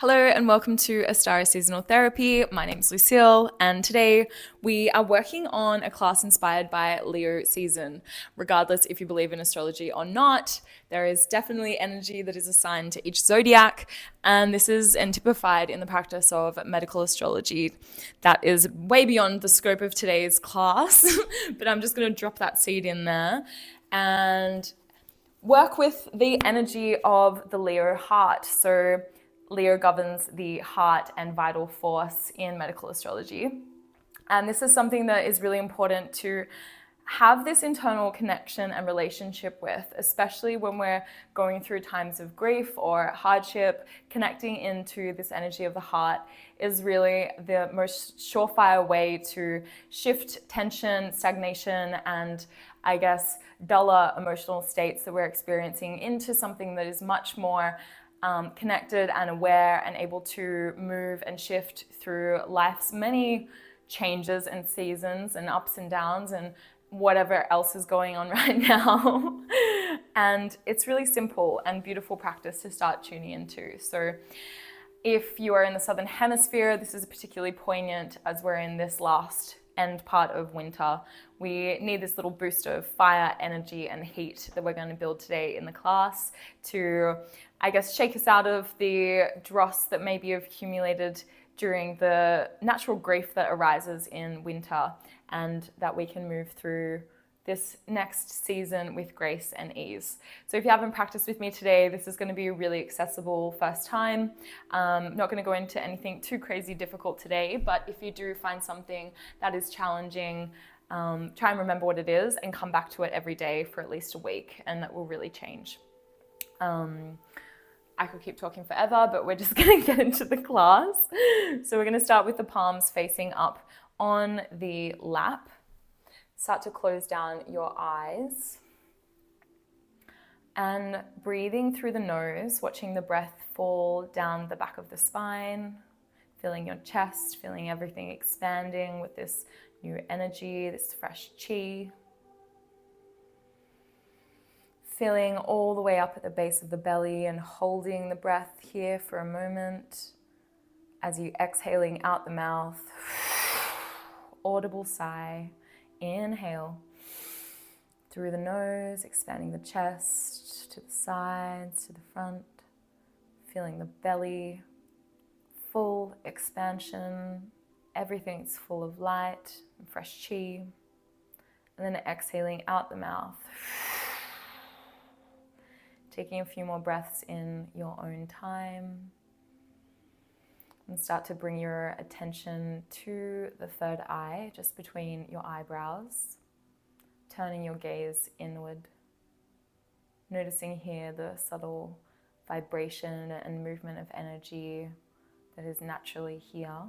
Hello and welcome to Astara Seasonal Therapy. My name is Lucille, and today we are working on a class inspired by Leo season. Regardless if you believe in astrology or not, there is definitely energy that is assigned to each zodiac, and this is typified in the practice of medical astrology. That is way beyond the scope of today's class, but I'm just going to drop that seed in there and work with the energy of the Leo heart. So Leo governs the heart and vital force in medical astrology. And this is something that is really important to have this internal connection and relationship with, especially when we're going through times of grief or hardship. Connecting into this energy of the heart is really the most surefire way to shift tension, stagnation, and I guess duller emotional states that we're experiencing into something that is much more connected and aware and able to move and shift through life's many changes and seasons and ups and downs and whatever else is going on right now. And it's really simple and beautiful practice to start tuning into. So if you are in the Southern Hemisphere, this is particularly poignant as we're in this last end part of winter. We need this little boost of fire, energy, and heat that we're going to build today in the class to, I guess, shake us out of the dross that maybe have accumulated during the natural grief that arises in winter, and that we can move through this next season with grace and ease. So if you haven't practiced with me today, this is going to be a really accessible first time. Not going to go into anything too crazy difficult today, but if you do find something that is challenging, try and remember what it is and come back to it every day for at least a week, and that will really change. I could keep talking forever, but we're just going to get into the class. So we're going to start with the palms facing up on the lap. Start to close down your eyes and breathing through the nose, watching the breath fall down the back of the spine, feeling your chest, feeling everything expanding with this new energy, this fresh chi. Feeling all the way up at the base of the belly and holding the breath here for a moment as you exhaling out the mouth, audible sigh. Inhale through the nose, expanding the chest to the sides, to the front, feeling the belly, full expansion, everything's full of light and fresh chi. And then exhaling out the mouth, taking a few more breaths in your own time. And start to bring your attention to the third eye, just between your eyebrows, turning your gaze inward. Noticing here the subtle vibration and movement of energy that is naturally here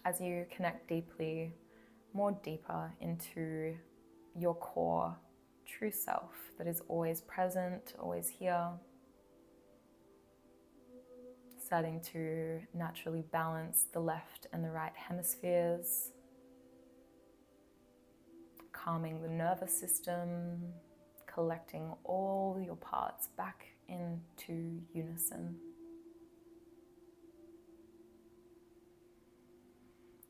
as you connect deeply, more deeper into your core, true self that is always present, always here. Starting to naturally balance the left and the right hemispheres, calming the nervous system, collecting all your parts back into unison.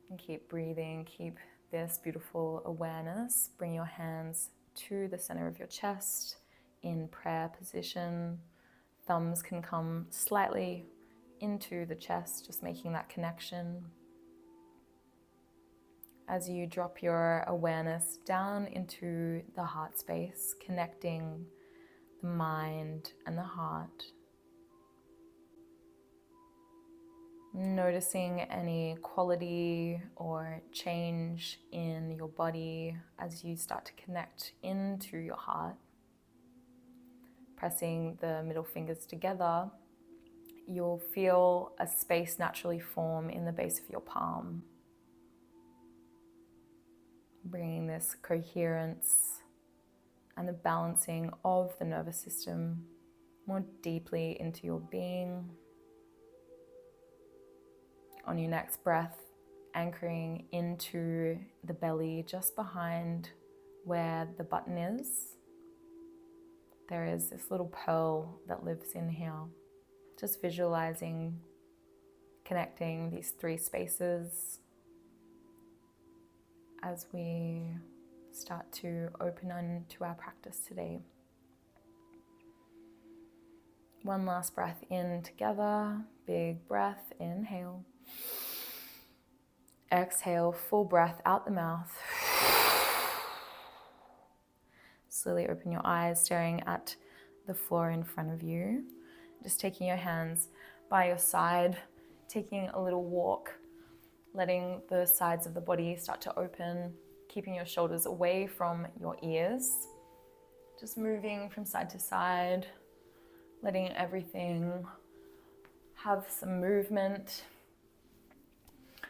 And keep breathing, keep this beautiful awareness. Bring your hands to the center of your chest in prayer position. Thumbs can come slightly into the chest, just making that connection. As you drop your awareness down into the heart space, connecting the mind and the heart. Noticing any quality or change in your body as you start to connect into your heart. Pressing the middle fingers together, you'll feel a space naturally form in the base of your palm. Bringing this coherence and the balancing of the nervous system more deeply into your being. On your next breath, anchoring into the belly just behind where the button is. There is this little pearl that lives in here. Just visualizing connecting these 3 spaces as we start to open into our practice today. One last breath in together, big breath, inhale. Exhale, full breath out the mouth. Slowly open your eyes, staring at the floor in front of you. Just taking your hands by your side, taking a little walk, letting the sides of the body start to open, keeping your shoulders away from your ears. Just moving from side to side, letting everything have some movement,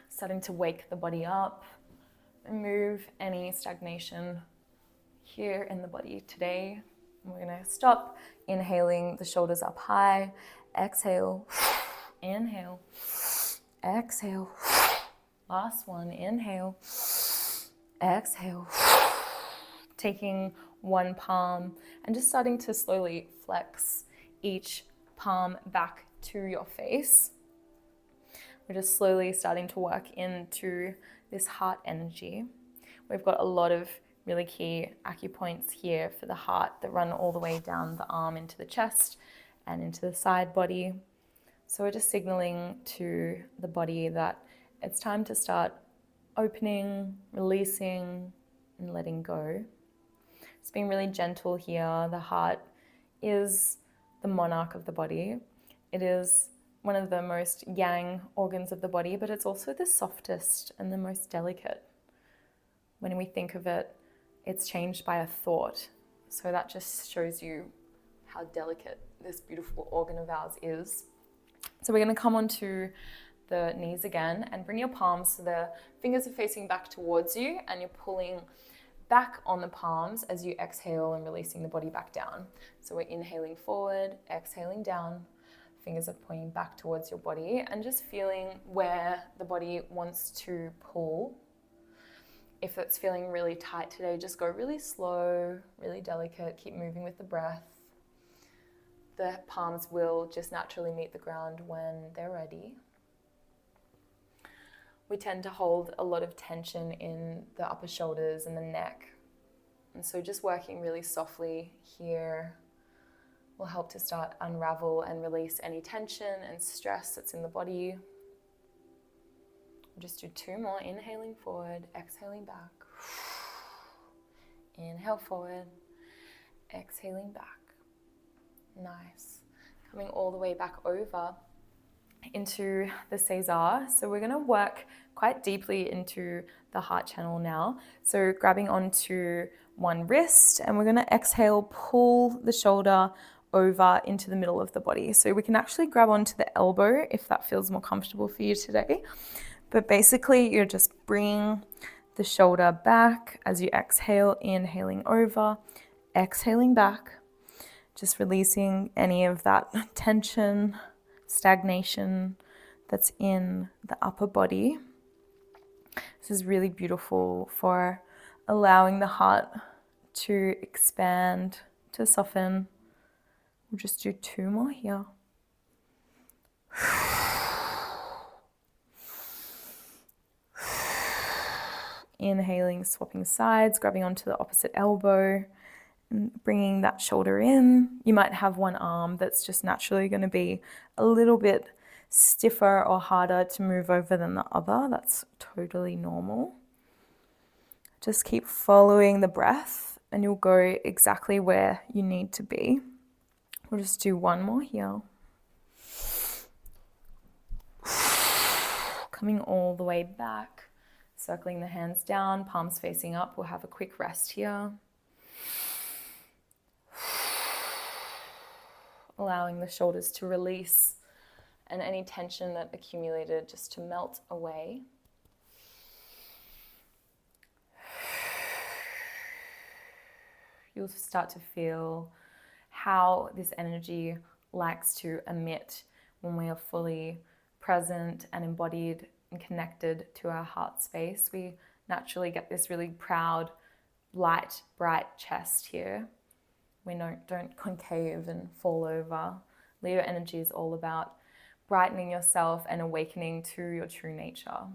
starting to wake the body up, remove any stagnation here in the body today. We're going to stop inhaling the shoulders up high, exhale, inhale, exhale, last one, inhale, exhale, taking one palm and just starting to slowly flex each palm back to your face. We're just slowly starting to work into this heart energy. We've got a lot of really key acupoints here for the heart that run all the way down the arm into the chest and into the side body. So we're just signaling to the body that it's time to start opening, releasing, and letting go. It's being really gentle here. The heart is the monarch of the body. It is one of the most yang organs of the body, but it's also the softest and the most delicate. When we think of it, it's changed by a thought. So that just shows you how delicate this beautiful organ of ours is. So we're going to come onto the knees again and bring your palms so the fingers are facing back towards you and you're pulling back on the palms as you exhale and releasing the body back down. So we're inhaling forward, exhaling down, fingers are pointing back towards your body and just feeling where the body wants to pull. If it's feeling really tight today, just go really slow, really delicate, keep moving with the breath. The palms will just naturally meet the ground when they're ready. We tend to hold a lot of tension in the upper shoulders and the neck. And so just working really softly here will help to start unravel and release any tension and stress that's in the body. Just do 2 more, inhaling forward, exhaling back. Inhale forward, exhaling back. Nice. Coming all the way back over into the César. So we're going to work quite deeply into the heart channel now. So grabbing onto one wrist and we're going to exhale, pull the shoulder over into the middle of the body. So we can actually grab onto the elbow if that feels more comfortable for you today. But basically you're just bringing the shoulder back as you exhale, inhaling over, exhaling back, just releasing any of that tension, stagnation that's in the upper body. This is really beautiful for allowing the heart to expand, to soften. We'll just do 2 more here. Inhaling, swapping sides, grabbing onto the opposite elbow, and bringing that shoulder in. You might have one arm that's just naturally going to be a little bit stiffer or harder to move over than the other. That's totally normal. Just keep following the breath and you'll go exactly where you need to be. We'll just do 1 more here. Coming all the way back. Circling the hands down, palms facing up. We'll have a quick rest here. Allowing the shoulders to release and any tension that accumulated just to melt away. You'll start to feel how this energy likes to emit when we are fully present and embodied and connected to our heart space. We naturally get this really proud, light, bright chest here. We don't concave and fall over. Leo energy is all about brightening yourself and awakening to your true nature.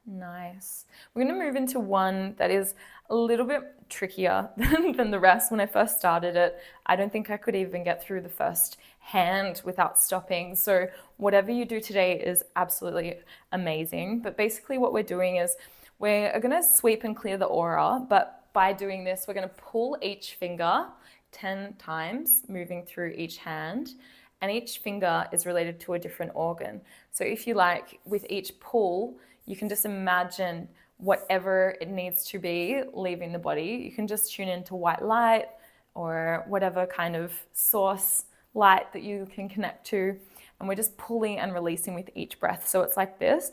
Nice. We're going to move into one that is a little bit trickier than the rest. When I first started it, I don't think I could even get through the first hand without stopping. So whatever you do today is absolutely amazing. But basically what we're doing is we're going to sweep and clear the aura. But by doing this, we're going to pull each finger 10 times, moving through each hand. And each finger is related to a different organ. So if you like, with each pull, you can just imagine whatever it needs to be leaving the body. You can just tune into white light or whatever kind of source light that you can connect to. And we're just pulling and releasing with each breath. So it's like this.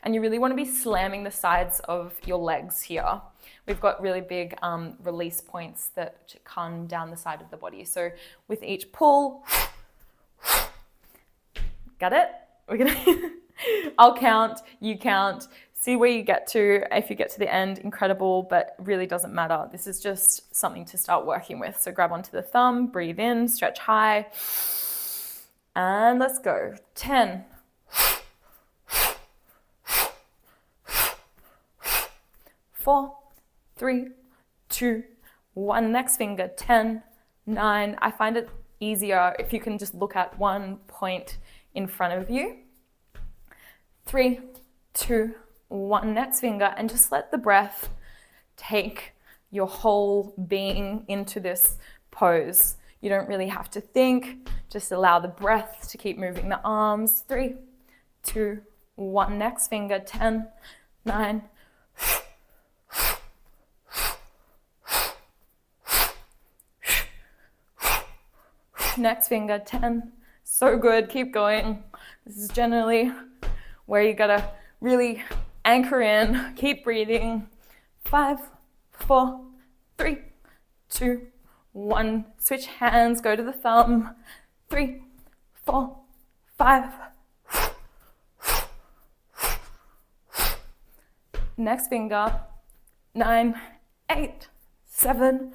And you really want to be slamming the sides of your legs here. We've got really big release points that come down the side of the body. So with each pull, got it? We're gonna I'll count, you count, see where you get to. If you get to the end, incredible, but really doesn't matter. This is just something to start working with. So grab onto the thumb, breathe in, stretch high, and let's go. 10. 4, 3, 2, 1. Next finger. 10, 9. I find it easier if you can just look at one point in front of you. 3, 2, 1. Next finger, and just let the breath take your whole being into this pose. You don't really have to think, just allow the breath to keep moving the arms. 3, 2, 1. Next finger. 10, 9. Next finger. 10. So good, keep going. This is generally where you gotta really anchor in, keep breathing. 5, 4, 3, 2, 1. Switch hands, go to the thumb. 3, 4, 5. Next finger. 9, 8, 7.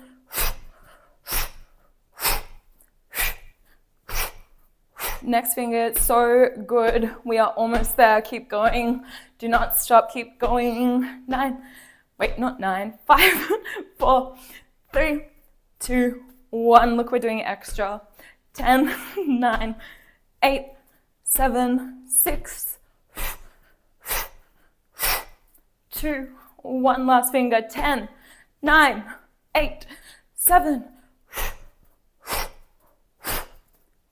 Next finger, so good. We are almost there. Keep going. Do not stop. Keep going. 9. Wait, not 9. 5, 4, 3, 2, 1. Look, we're doing extra. 10, 9, 8, 7, 6, 2, 1. Last finger. 10, 9, 8, 7,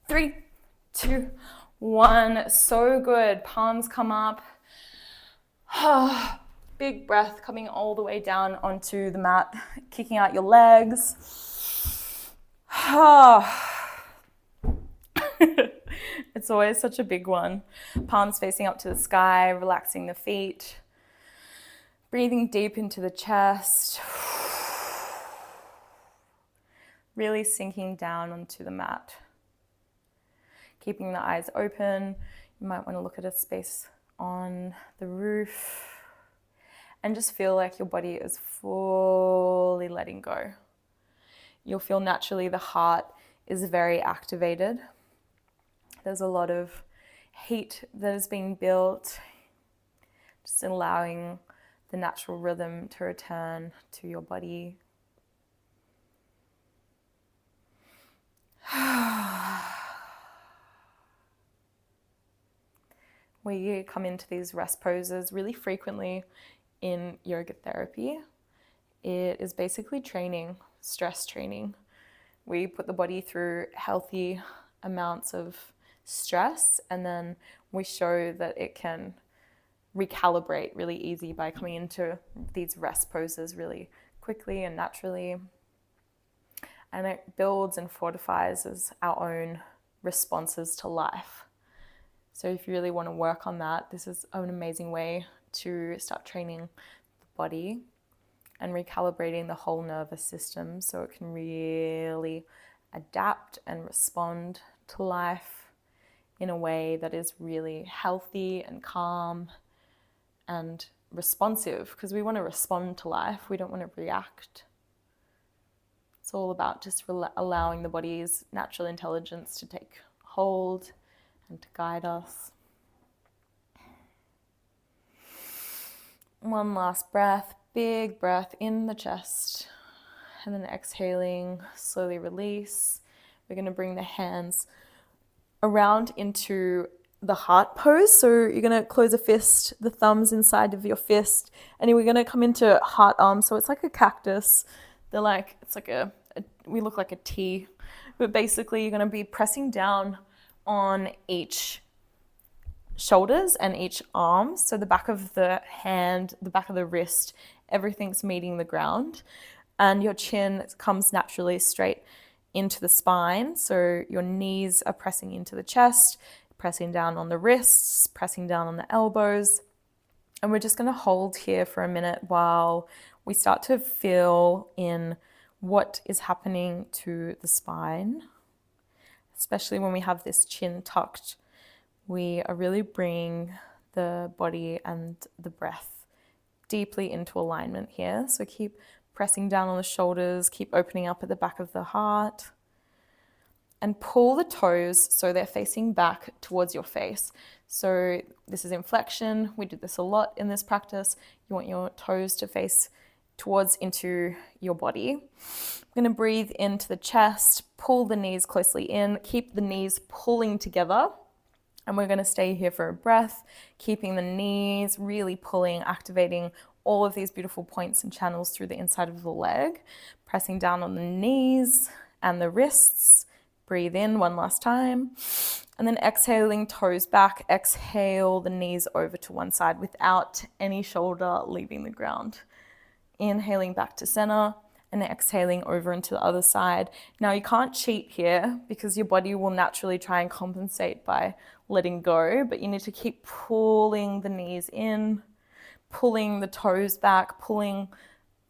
3, 2, 1. So good. Palms come up. Big breath coming all the way down onto the mat, kicking out your legs. It's always such a big one. Palms facing up to the sky, relaxing the feet. Breathing deep into the chest. Really sinking down onto the mat. Keeping the eyes open. You might want to look at a space on the roof and just feel like your body is fully letting go. You'll feel naturally the heart is very activated. There's a lot of heat that is being built, just allowing the natural rhythm to return to your body. We come into these rest poses really frequently in yoga therapy. It is basically training, stress training. We put the body through healthy amounts of stress, and then we show that it can recalibrate really easy by coming into these rest poses really quickly and naturally. And it builds and fortifies as our own responses to life. So if you really want to work on that, this is an amazing way to start training the body and recalibrating the whole nervous system so it can really adapt and respond to life in a way that is really healthy and calm and responsive, because we want to respond to life. We don't want to react. It's all about just allowing the body's natural intelligence to take hold and to guide us. One last breath, big breath in the chest, and then exhaling, slowly release. We're going to bring the hands around into the heart pose. So you're going to close a fist, the thumbs inside of your fist, and we're going to come into heart arms. So it's like a cactus. They're like, it's like we look like a T, but basically you're going to be pressing down on each shoulders and each arm. So the back of the hand, the back of the wrist, everything's meeting the ground, and your chin comes naturally straight into the spine. So your knees are pressing into the chest, pressing down on the wrists, pressing down on the elbows. And we're just going to hold here for a minute while we start to feel in what is happening to the spine, especially when we have this chin tucked. We are really bringing the body and the breath deeply into alignment here. So keep pressing down on the shoulders, keep opening up at the back of the heart, and pull the toes so they're facing back towards your face. So this is inflection. We do this a lot in this practice. You want your toes to face towards into your body. I'm going to breathe into the chest, pull the knees closely in, keep the knees pulling together. And we're going to stay here for a breath, keeping the knees really pulling, activating all of these beautiful points and channels through the inside of the leg, pressing down on the knees and the wrists. Breathe in one last time. And then exhaling, toes back. Exhale the knees over to one side without any shoulder leaving the ground. Inhaling back to center and exhaling over into the other side. Now you can't cheat here because your body will naturally try and compensate by letting go, but you need to keep pulling the knees in, pulling the toes back, pulling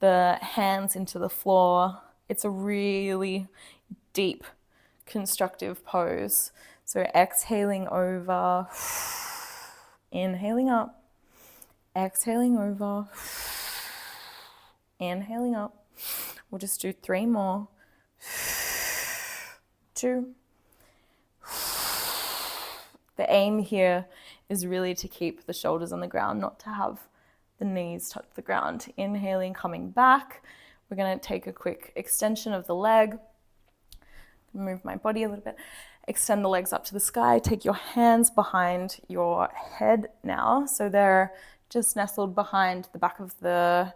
the hands into the floor. It's a really deep, constructive pose. So exhaling over, inhaling up, exhaling over, inhaling up. We'll just do 3 more. 2. The aim here is really to keep the shoulders on the ground, not to have the knees touch the ground. Inhaling, coming back. We're going to take a quick extension of the leg. Move my body a little bit. Extend the legs up to the sky. Take your hands behind your head now. So they're just nestled behind the back of the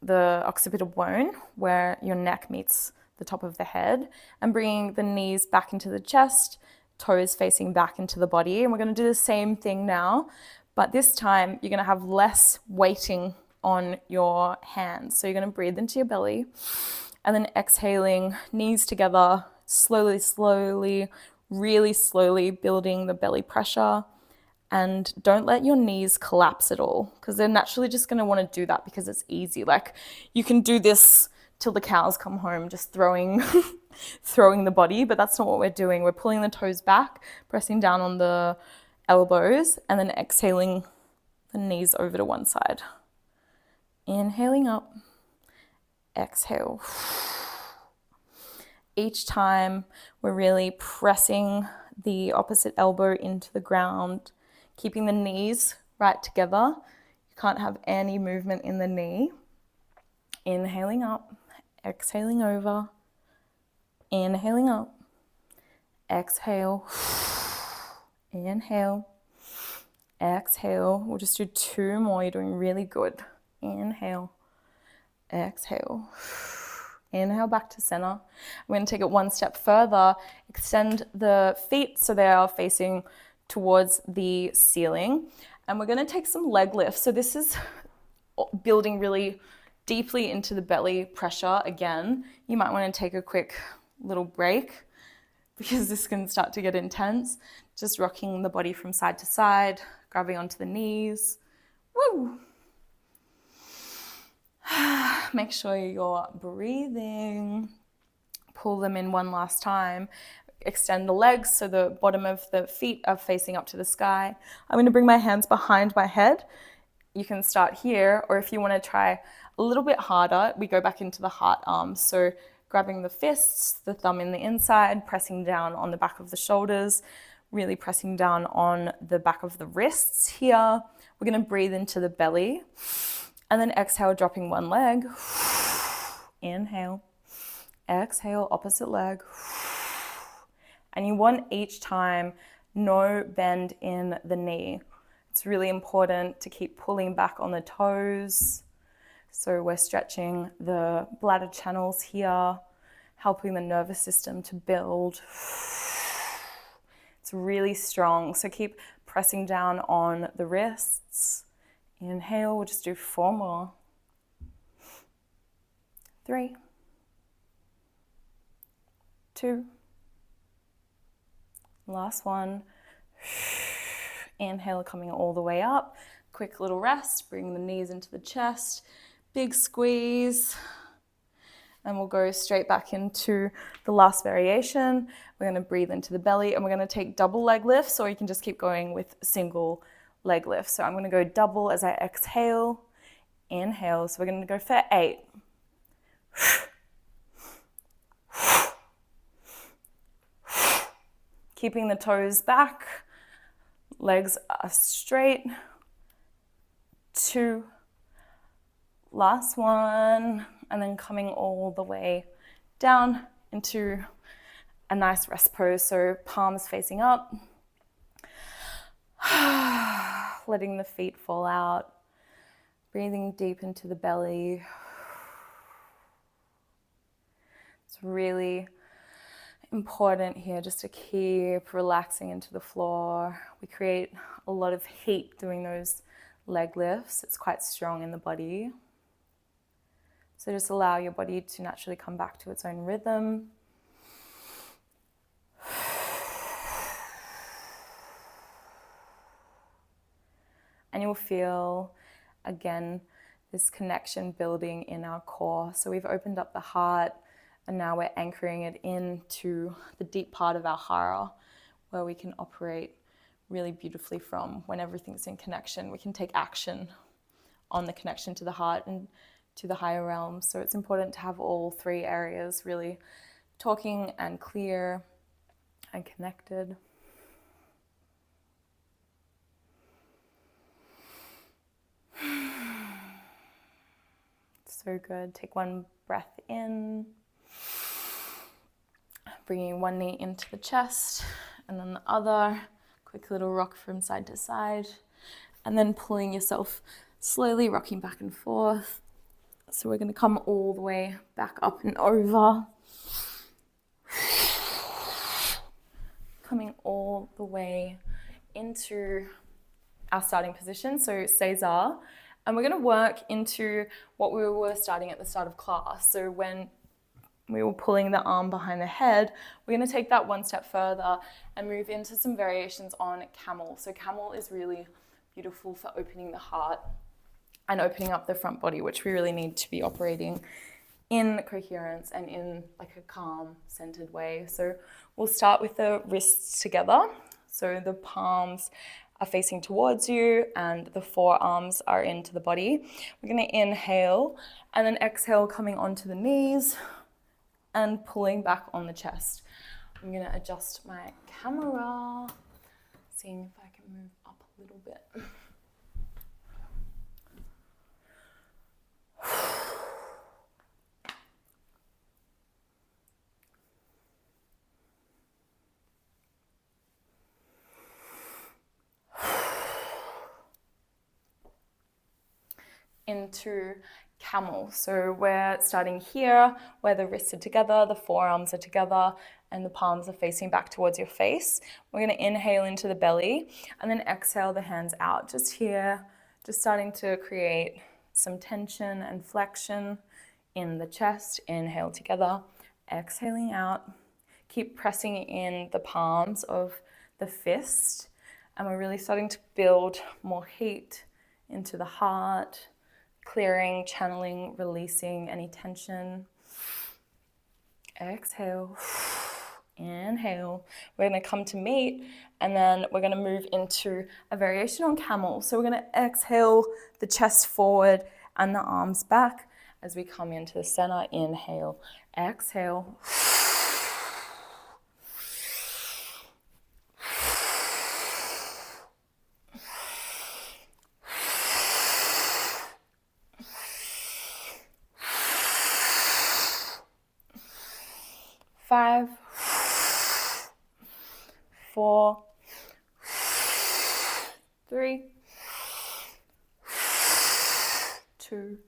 occipital bone where your neck meets the top of the head, and bringing the knees back into the chest, toes facing back into the body. And we're going to do the same thing now, but this time you're going to have less weighting on your hands. So you're going to breathe into your belly and then exhaling, knees together, slowly, really slowly building the belly pressure. And don't let your knees collapse at all, because they're naturally just going to want to do that because it's easy. Like you can do this till the cows come home, just throwing the body, but that's not what we're doing. We're pulling the toes back, pressing down on the elbows, and then exhaling the knees over to one side. Inhaling up, exhale. Each time we're really pressing the opposite elbow into the ground, keeping the knees right together. You can't have any movement in the knee. Inhaling up, exhaling over, inhaling up, exhale, inhale, exhale. We'll just do 2 more. You're doing really good. Inhale, exhale. Inhale back to center. We're going to take it one step further. Extend the feet so they are facing towards the ceiling. And we're going to take some leg lifts. So this is building really deeply into the belly pressure. Again, you might want to take a quick little break because this can start to get intense. Just rocking the body from side to side, grabbing onto the knees. Woo! Make sure you're breathing. Pull them in one last time. Extend the legs so the bottom of the feet are facing up to the sky. I'm going to bring my hands behind my head. You can start here, or if you want to try A little bit harder, we go back into the heart arms. So grabbing the fists, the thumb in the inside, pressing down on the back of the shoulders, really pressing down on the back of the wrists here. We're going to breathe into the belly and then exhale, dropping one leg. Inhale, exhale, opposite leg. And you want each time no bend in the knee. It's really important to keep pulling back on the toes. So we're stretching the bladder channels here, helping the nervous system to build. It's really strong. So keep pressing down on the wrists. Inhale, we'll just do 4 more. 3, 2, last one. Inhale, coming all the way up. Quick little rest, bring the knees into the chest. Big squeeze. And we'll go straight back into the last variation. We're going to breathe into the belly and we're going to take double leg lifts, or you can just keep going with single leg lifts. So I'm going to go double as I exhale. Inhale. So we're going to go for 8. Keeping the toes back. Legs are straight. 2. Last one. And then coming all the way down into a nice rest pose. So palms facing up. Letting the feet fall out. Breathing deep into the belly. It's really important here just to keep relaxing into the floor. We create a lot of heat doing those leg lifts. It's quite strong in the body. So just allow your body to naturally come back to its own rhythm. And you'll feel, again, this connection building in our core. So we've opened up the heart and now we're anchoring it into the deep part of our hara, where we can operate really beautifully from. When everything's in connection, we can take action on the connection to the heart and to the higher realms. So it's important to have all 3 areas really talking and clear and connected. So good. Take one breath in, bringing one knee into the chest and then the other. Quick little rock from side to side, and then pulling yourself slowly, rocking back and forth. So we're going to come all the way back up and over. Coming all the way into our starting position, so Cesar. And we're going to work into what we were starting at the start of class. So when we were pulling the arm behind the head, we're going to take that one step further and move into some variations on camel. So camel is really beautiful for opening the heart and opening up the front body, which we really need to be operating in coherence and in like a calm, centered way. So we'll start with the wrists together. So the palms are facing towards you and the forearms are into the body. We're going to inhale and then exhale, coming onto the knees and pulling back on the chest. I'm going to adjust my camera, seeing if I can move up a little bit. Into camel. So we're starting here where the wrists are together, the forearms are together, and the palms are facing back towards your face. We're going to inhale into the belly and then exhale the hands out. Just here, just starting to create some tension and flexion in the chest. Inhale together, exhaling out. Keep pressing in the palms of the fist, and we're really starting to build more heat into the heart, clearing, channeling, releasing any tension. Exhale, inhale. We're going to come to meet, and then we're going to move into a variation on camel. So we're going to exhale the chest forward and the arms back as we come into the center. Inhale, exhale. 5, 4, 3, 2.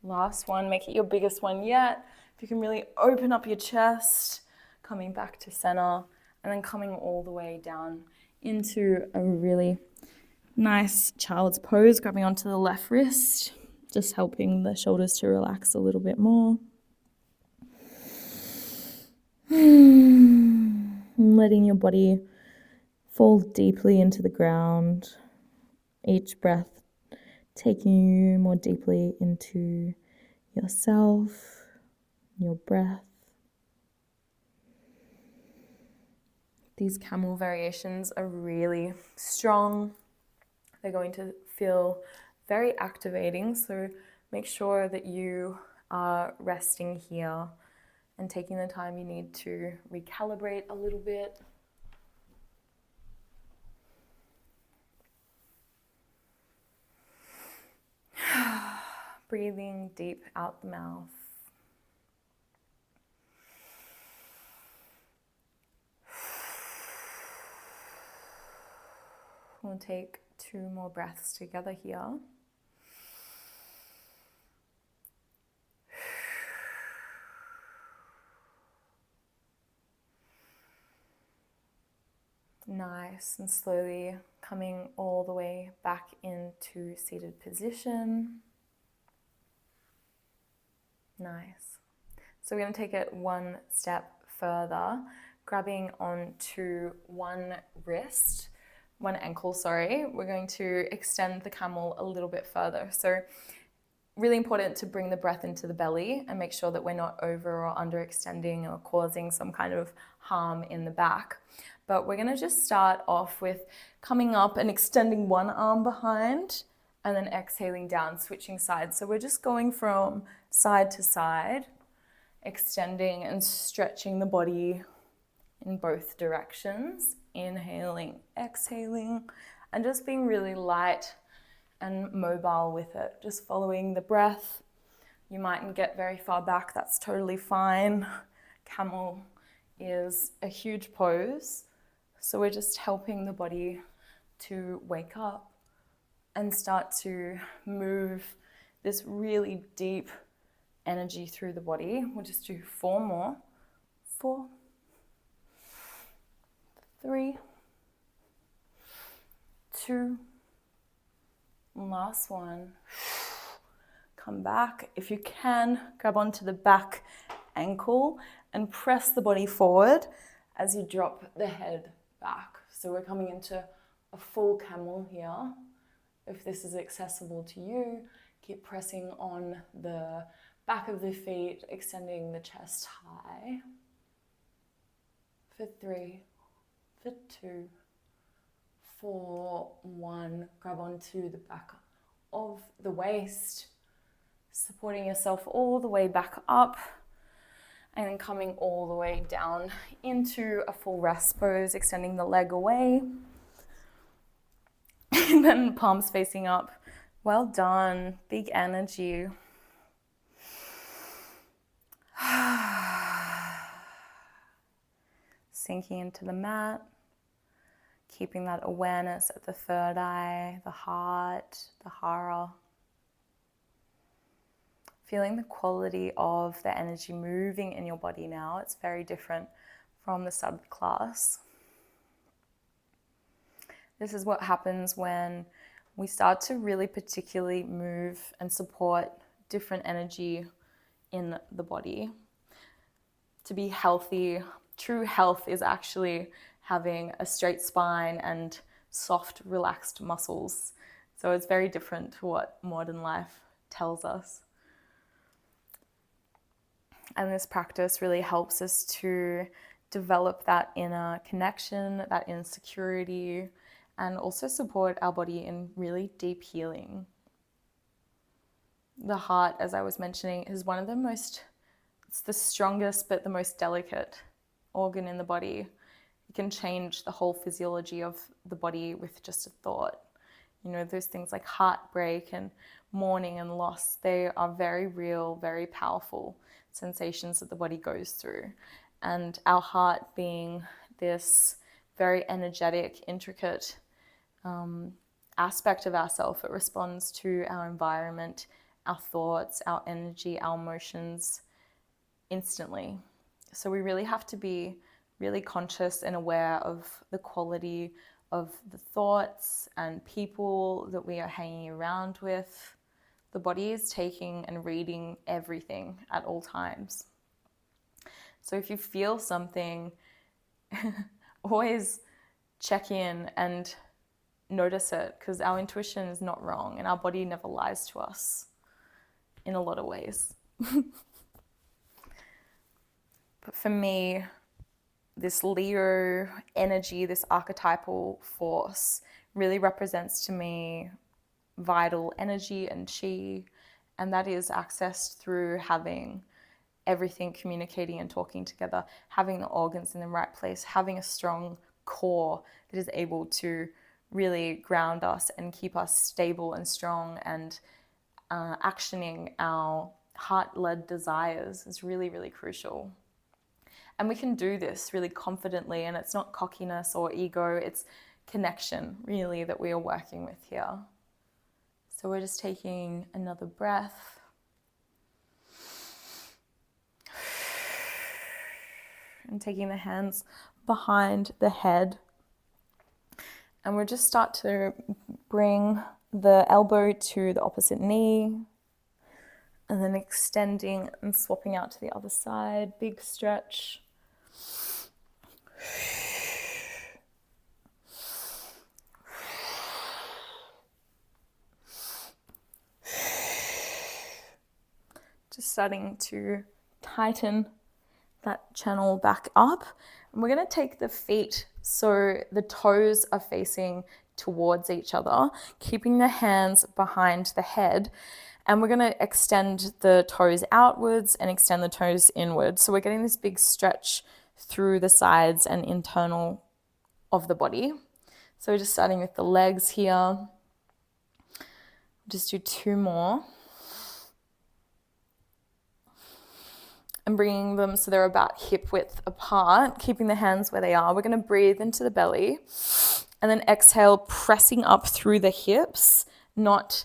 Last one, make it your biggest one yet. If you can really open up your chest, coming back to center, and then coming all the way down into a really nice child's pose, grabbing onto the left wrist, just helping the shoulders to relax a little bit more. Letting your body fall deeply into the ground. Each breath taking you more deeply into yourself, your breath. These camel variations are really strong. They're going to feel very activating, so make sure that you are resting here and taking the time you need to recalibrate a little bit. Breathing deep out the mouth. We'll take 2 more breaths together here. Nice, and slowly coming all the way back into seated position. Nice. So we're going to take it one step further, grabbing onto one ankle, we're going to extend the camel a little bit further. So really important to bring the breath into the belly and make sure that we're not over or underextending or causing some kind of harm in the back. But we're going to just start off with coming up and extending one arm behind and then exhaling down, switching sides. So we're just going from side to side, extending and stretching the body in both directions. Inhaling, exhaling, and just being really light and mobile with it. Just following the breath. You mightn't get very far back, that's totally fine. Camel is a huge pose, so we're just helping the body to wake up and start to move this really deep energy through the body. We'll just do 4 more. 4, 3, 2, last one. Come back. If you can, grab onto the back ankle and press the body forward as you drop the head back. So we're coming into a full camel here. If this is accessible to you, keep pressing on the back of the feet, extending the chest high. For 3, for 2, for 1. Grab onto the back of the waist, supporting yourself all the way back up, and then coming all the way down into a full rest pose, extending the leg away. And then palms facing up. Well done. Big energy. Sinking into the mat, keeping that awareness at the third eye, the heart, the hara. Feeling the quality of the energy moving in your body now. It's very different from the start of the class. This is what happens when we start to really particularly move and support different energy in the body. To be healthy, true health is actually having a straight spine and soft, relaxed muscles. So it's very different to what modern life tells us. And this practice really helps us to develop that inner connection, that inner security, and also support our body in really deep healing. The heart, as I was mentioning, is one of the most, it's the strongest but the most delicate organ in the body. It can change the whole physiology of the body with just a thought. You know, those things like heartbreak and mourning and loss, they are very real, very powerful sensations that the body goes through. And our heart being this very energetic, intricate aspect of ourself, it responds to our environment, our thoughts, our energy, our emotions instantly. So we really have to be really conscious and aware of the quality of the thoughts and people that we are hanging around with. The body is taking and reading everything at all times. So if you feel something, always check in and notice it, because our intuition is not wrong and our body never lies to us in a lot of ways. But for me, this Leo energy, this archetypal force, really represents to me vital energy and chi, and that is accessed through having everything communicating and talking together, having the organs in the right place, having a strong core that is able to really ground us and keep us stable and strong, and actioning our heart-led desires is really, really crucial. And we can do this really confidently, and it's not cockiness or ego, it's connection really that we are working with here. So we're just taking another breath. And taking the hands behind the head. And we'll just start to bring the elbow to the opposite knee. And then extending and swapping out to the other side. Big stretch. Just starting to tighten that channel back up. And we're going to take the feet so the toes are facing towards each other, keeping the hands behind the head. And we're going to extend the toes outwards and extend the toes inwards. So we're getting this big stretch through the sides and internal of the body. So we're just starting with the legs here. Just do 2 more. And bringing them so they're about hip width apart, keeping the hands where they are. We're going to breathe into the belly and then exhale, pressing up through the hips. Don't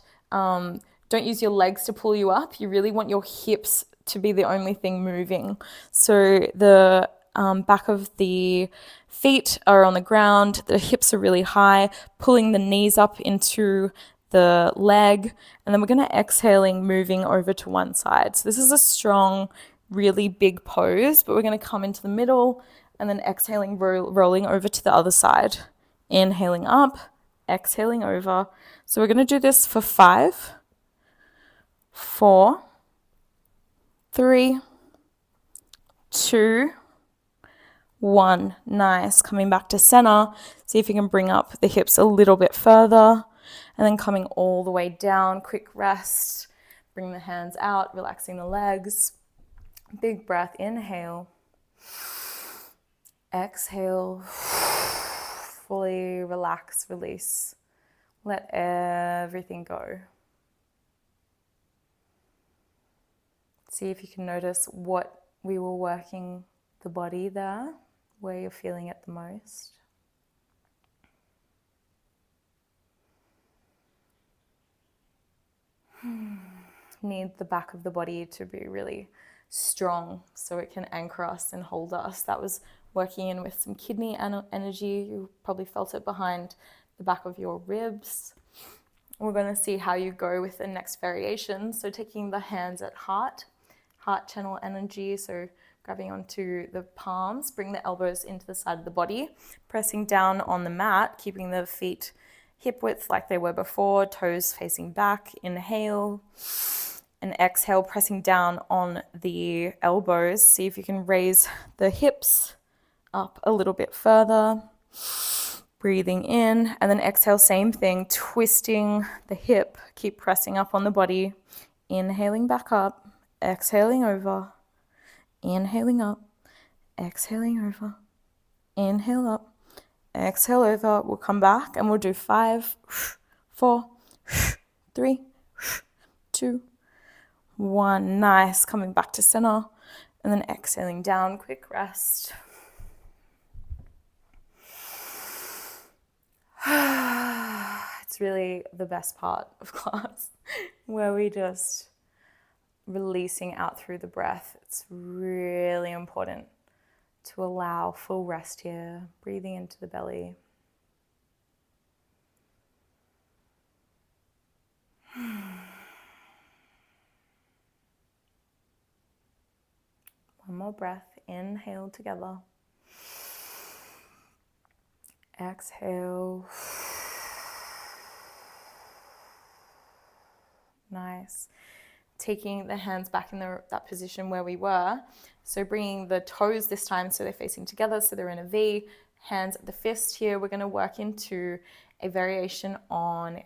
use your legs to pull you up. You really want your hips to be the only thing moving. So the back of the feet are on the ground, the hips are really high, pulling the knees up into the leg, and then we're going to exhaling, moving over to one side. So this is a strong, really big pose, but we're going to come into the middle and then exhaling, rolling over to the other side. Inhaling up, exhaling over. So we're going to do this for 5, 4, 3, 2, 1. Nice. Coming back to center. See if you can bring up the hips a little bit further, and then coming all the way down. Quick rest. Bring the hands out, relaxing the legs. Big breath, inhale, exhale, fully relax, release, let everything go. See if you can notice what we were working the body there, where you're feeling it the most. Need the back of the body to be really strong so it can anchor us and hold us. That was working in with some kidney energy. You probably felt it behind the back of your ribs. We're going to see how you go with the next variation. So taking the hands at heart channel energy. So grabbing onto the palms, bring the elbows into the side of the body, pressing down on the mat, keeping the feet hip width like they were before, toes facing back. Inhale. And exhale, pressing down on the elbows. See if you can raise the hips up a little bit further. Breathing in, and then exhale, same thing, twisting the hip, keep pressing up on the body, inhaling back up, exhaling over, inhaling up, exhaling over, inhale up, exhale over. We'll come back and we'll do 5, 4, 3, 2, 1. Nice. Coming back to center and then exhaling down. Quick rest. It's really the best part of class where we just releasing out through the breath. It's really important to allow full rest here, breathing into the belly. One more breath. Inhale together. Exhale. Nice. Taking the hands back in that position where we were. So bringing the toes this time so they're facing together, so they're in a V. Hands at the fist here. We're going to work into a variation on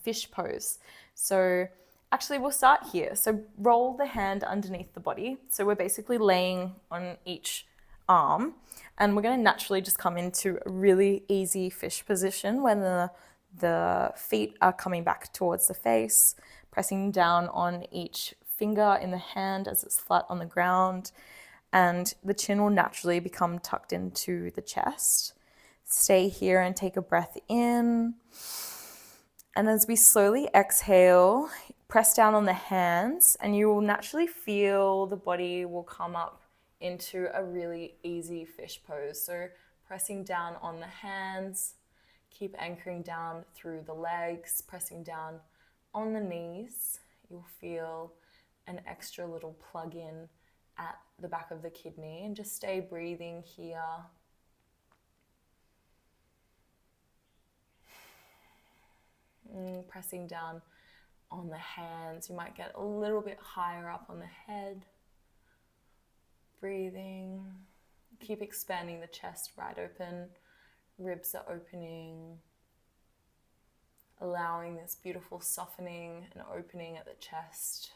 fish pose. So actually we'll start here. So roll the hand underneath the body. So we're basically laying on each arm, and we're going to naturally just come into a really easy fish position when the feet are coming back towards the face, pressing down on each finger in the hand as it's flat on the ground, and the chin will naturally become tucked into the chest. Stay here and take a breath in. And as we slowly exhale, press down on the hands, and you will naturally feel the body will come up into a really easy fish pose. So pressing down on the hands, keep anchoring down through the legs, pressing down on the knees. You'll feel an extra little plug in at the back of the kidney, and just stay breathing here. Pressing down on the hands. You might get a little bit higher up on the head. Breathing. Keep expanding the chest right open. Ribs are opening. Allowing this beautiful softening and opening at the chest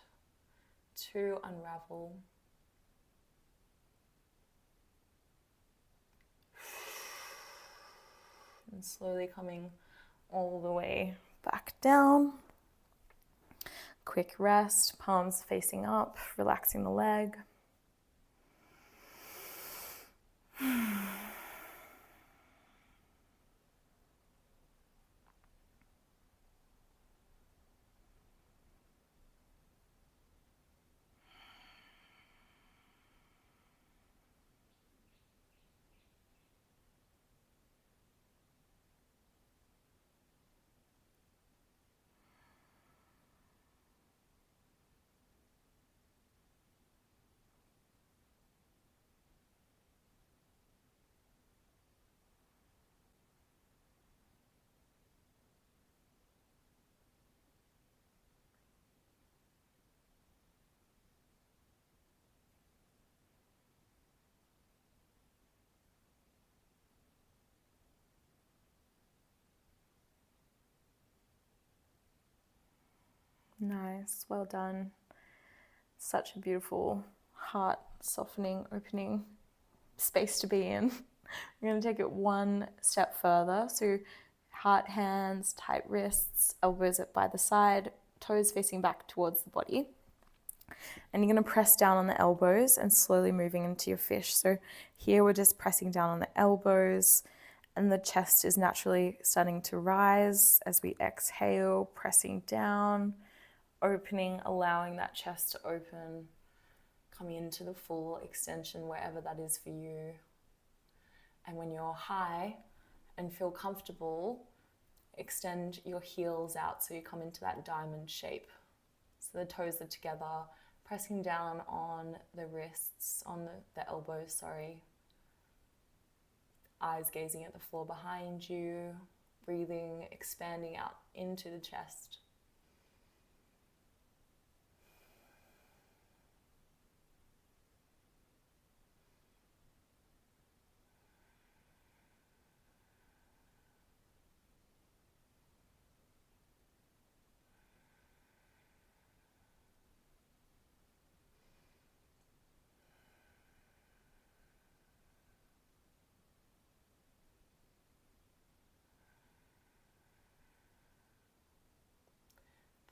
to unravel. And slowly coming all the way back down. Quick rest, palms facing up, relaxing the leg. Nice, well done. Such a beautiful heart softening, opening space to be in. We're going to take it one step further. So heart, hands, tight wrists, elbows by the side, toes facing back towards the body. And you're going to press down on the elbows and slowly moving into your fish. So here we're just pressing down on the elbows, and the chest is naturally starting to rise as we exhale, pressing down, opening, allowing that chest to open, coming into the full extension wherever that is for you. And when you're high and feel comfortable, extend your heels out so you come into that diamond shape. So the toes are together, pressing down on the wrists, on the elbows, sorry. Eyes gazing at the floor behind you, breathing, expanding out into the chest.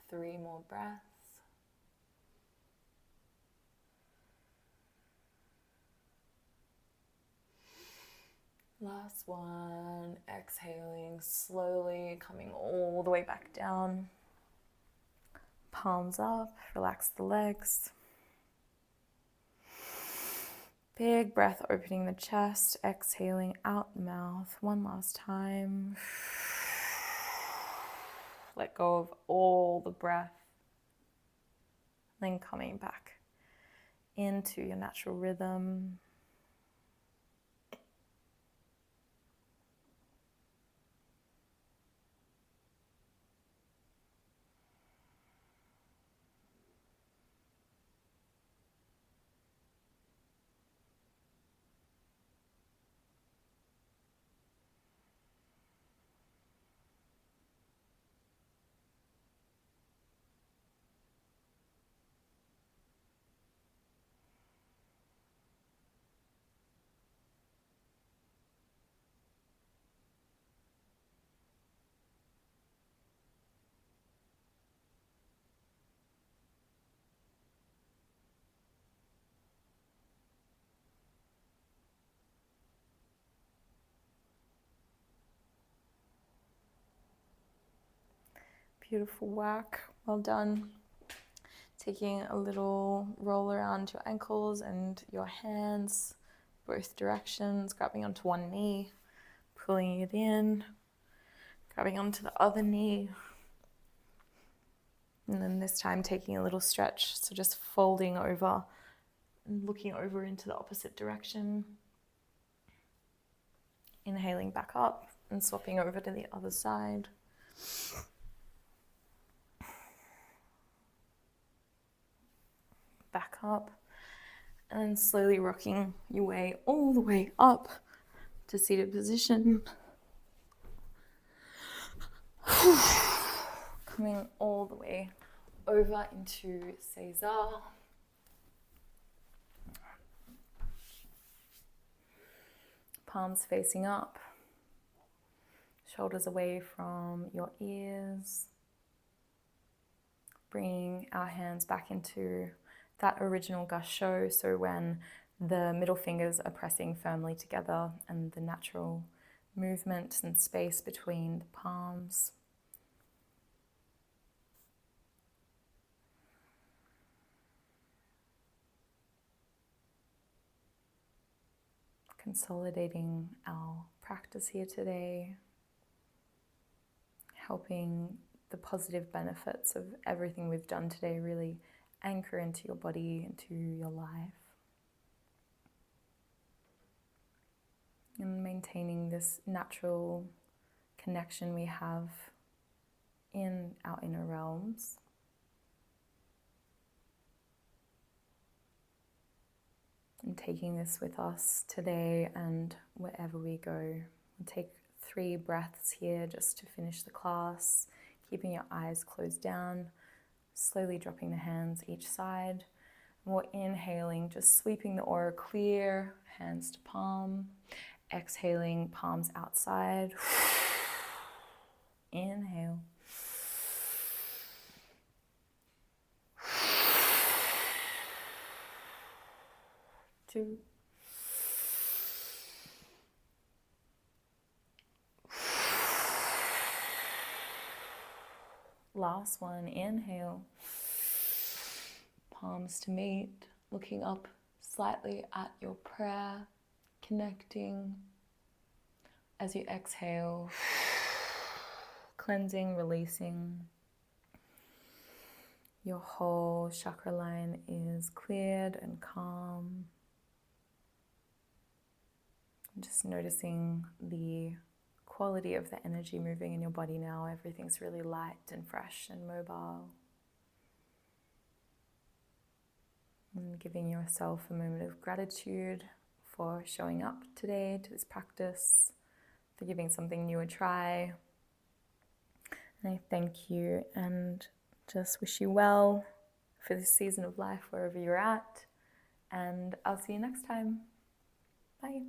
3 more breaths. Last one. Exhaling, slowly coming all the way back down. Palms up, relax the legs. Big breath, opening the chest, exhaling out the mouth. One last time. Let go of all the breath. Then coming back into your natural rhythm. Beautiful work, well done. Taking a little roll around your ankles and your hands, both directions, grabbing onto one knee, pulling it in, grabbing onto the other knee. And then this time taking a little stretch, so just folding over and looking over into the opposite direction. Inhaling back up and swapping over to the other side. Back up, and then slowly rocking your way all the way up to seated position. Coming all the way over into Caesar. Palms facing up, shoulders away from your ears. Bringing our hands back into that original gusho, so when the middle fingers are pressing firmly together and the natural movement and space between the palms. Consolidating our practice here today, helping the positive benefits of everything we've done today really anchor into your body, into your life. And maintaining this natural connection we have in our inner realms. And taking this with us today and wherever we go. We'll take 3 breaths here just to finish the class, keeping your eyes closed down, slowly dropping the hands each side. And we're inhaling, just sweeping the aura clear, hands to palm. Exhaling, palms outside. Inhale. Two. Last one, inhale. Palms to meet, looking up slightly at your prayer, connecting. As you exhale, cleansing, releasing. Your whole chakra line is cleared and calm. Just noticing the quality of the energy moving in your body now. Everything's really light and fresh and mobile. And giving yourself a moment of gratitude for showing up today to this practice, for giving something new a try. And I thank you and just wish you well for this season of life wherever you're at. And I'll see you next time. Bye.